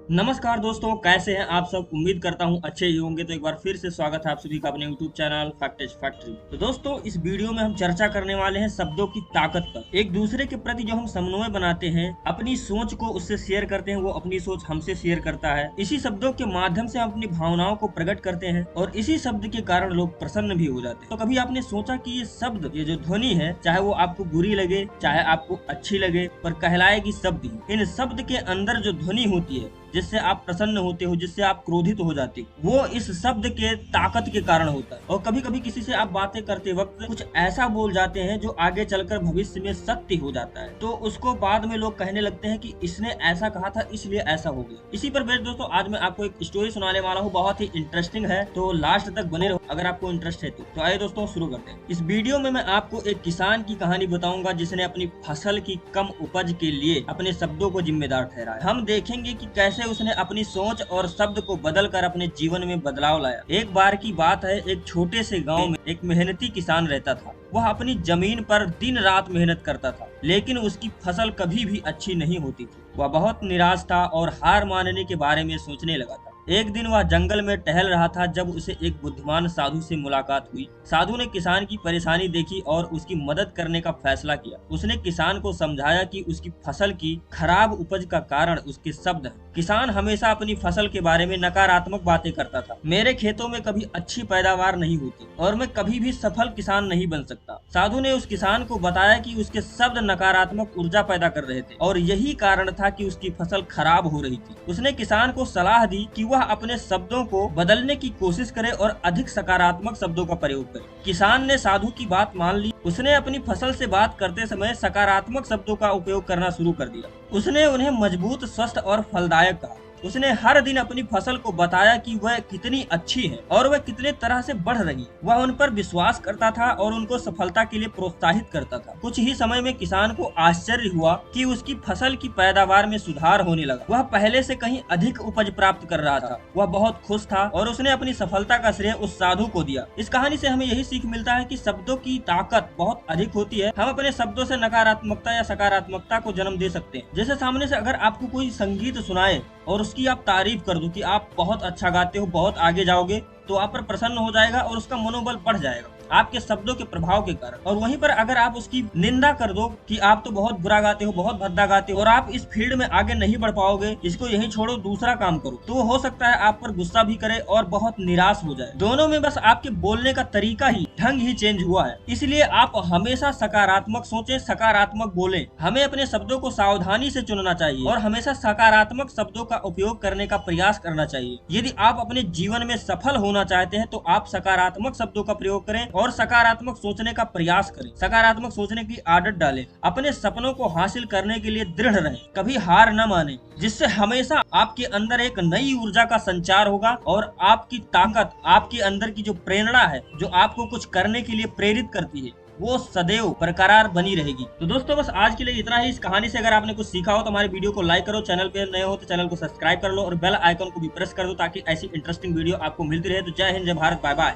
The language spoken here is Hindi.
नमस्कार दोस्तों, कैसे हैं आप सब। उम्मीद करता हूं अच्छे ही होंगे। तो एक बार फिर से स्वागत है आप सभी का अपने YouTube चैनल फैक्टेज फैक्ट्री। तो दोस्तों, इस वीडियो में हम चर्चा करने वाले हैं शब्दों की ताकत पर। एक दूसरे के प्रति जो हम समन्वय बनाते हैं, अपनी सोच को उससे शेयर करते हैं, वो अपनी सोच हमसे शेयर करता है। इसी शब्दों के माध्यम से हम अपनी भावनाओं को प्रकट करते हैं और इसी शब्द के कारण लोग प्रसन्न भी हो जाते हैं। तो कभी आपने सोचा कि ये शब्द, ये जो ध्वनि है, चाहे वो आपको बुरी लगे चाहे आपको अच्छी लगे, पर कहलाएगी शब्द ही। इन शब्द के अंदर जो ध्वनि होती है, जिससे आप प्रसन्न होते हो, जिससे आप क्रोधित हो जाते हो, वो इस शब्द के ताकत के कारण होता है। और कभी कभी किसी से आप बातें करते वक्त कुछ ऐसा बोल जाते हैं जो आगे चलकर भविष्य में सत्य हो जाता है, तो उसको बाद में लोग कहने लगते हैं कि इसने ऐसा कहा था इसलिए ऐसा हो गया। इसी पर बेस्ड दोस्तों आज मैं आपको एक स्टोरी सुनाने वाला हूँ, बहुत ही इंटरेस्टिंग है, तो लास्ट तक बने रहो अगर आपको इंटरेस्ट है तो आइए दोस्तों शुरू करते हैं। इस वीडियो में मैं आपको एक किसान की कहानी बताऊंगा जिसने अपनी फसल की कम उपज के लिए अपने शब्दों को जिम्मेदार ठहराया। हम देखेंगे कि कैसे उसने अपनी सोच और शब्द को बदलकर अपने जीवन में बदलाव लाया। एक बार की बात है, एक छोटे से गांव में एक मेहनती किसान रहता था। वह अपनी जमीन पर दिन रात मेहनत करता था, लेकिन उसकी फसल कभी भी अच्छी नहीं होती थी। वह बहुत निराश था और हार मानने के बारे में सोचने लगा था। एक दिन वह जंगल में टहल रहा था जब उसे एक बुद्धिमान साधु से मुलाकात हुई। साधु ने किसान की परेशानी देखी और उसकी मदद करने का फैसला किया। उसने किसान को समझाया कि उसकी फसल की खराब उपज का कारण उसके शब्द हैं। किसान हमेशा अपनी फसल के बारे में नकारात्मक बातें करता था। मेरे खेतों में कभी अच्छी पैदावार नहीं होती और मैं कभी भी सफल किसान नहीं बन सकता। साधु ने उस किसान को बताया कि उसके शब्द नकारात्मक ऊर्जा पैदा कर रहे थे और यही कारण था कि उसकी फसल खराब हो रही थी। उसने किसान को सलाह दी कि वह अपने शब्दों को बदलने की कोशिश करे और अधिक सकारात्मक शब्दों का प्रयोग करे। किसान ने साधु की बात मान ली। उसने अपनी फसल से बात करते समय सकारात्मक शब्दों का उपयोग करना शुरू कर दिया। उसने उन्हें मजबूत, स्वस्थ और फलदायक कहा। उसने हर दिन अपनी फसल को बताया कि वह कितनी अच्छी है और वह कितने तरह से बढ़ रही है। वह उन पर विश्वास करता था और उनको सफलता के लिए प्रोत्साहित करता था। कुछ ही समय में किसान को आश्चर्य हुआ कि उसकी फसल की पैदावार में सुधार होने लगा। वह पहले से कहीं अधिक उपज प्राप्त कर रहा था। वह बहुत खुश था और उसने अपनी सफलता का श्रेय उस साधु को दिया। इस कहानी से हमें यही सीख मिलता है कि शब्दों की ताकत बहुत अधिक होती है। हम अपने शब्दों से नकारात्मकता या सकारात्मकता को जन्म दे सकते हैं। जैसे सामने से अगर आपको कोई संगीत सुनाए और उसकी आप तारीफ कर दो कि आप बहुत अच्छा गाते हो, बहुत आगे जाओगे, तो आप पर प्रसन्न हो जाएगा और उसका मनोबल बढ़ जाएगा आपके शब्दों के प्रभाव के कारण। और वहीं पर अगर आप उसकी निंदा कर दो कि आप तो बहुत बुरा गाते हो, बहुत भद्दा गाते हो और आप इस फील्ड में आगे नहीं बढ़ पाओगे, इसको यहीं छोड़ो, दूसरा काम करो, तो हो सकता है आप पर गुस्सा भी करे और बहुत निराश हो जाए। दोनों में बस आपके बोलने का तरीका ही, ढंग ही चेंज हुआ है। इसलिए आप हमेशा सकारात्मक सोचें, सकारात्मक बोलें। हमें अपने शब्दों को सावधानी से चुनना चाहिए और हमेशा सकारात्मक शब्दों का उपयोग करने का प्रयास करना चाहिए। यदि आप अपने जीवन में सफल होना चाहते हैं तो आप सकारात्मक शब्दों का प्रयोग करें और सकारात्मक सोचने का प्रयास करें। सकारात्मक सोचने की आदत डालें। अपने सपनों को हासिल करने के लिए दृढ़ रहें, कभी हार न माने, जिससे हमेशा आपके अंदर एक नई ऊर्जा का संचार होगा और आपकी ताकत, आपके अंदर की जो प्रेरणा है, जो आपको कुछ करने के लिए प्रेरित करती है, वो सदैव बरकरार बनी रहेगी। तो दोस्तों बस आज के लिए इतना ही। इस कहानी से अगर आपने कुछ सीखा हो तो हमारे वीडियो को लाइक करो, चैनल पे नए हो तो चैनल को सब्सक्राइब कर लो और बेल आइकन को भी प्रेस कर दो ताकि ऐसी इंटरेस्टिंग वीडियो आपको मिलती रहे। तो जय हिंद, जय भारत, बाय बाय।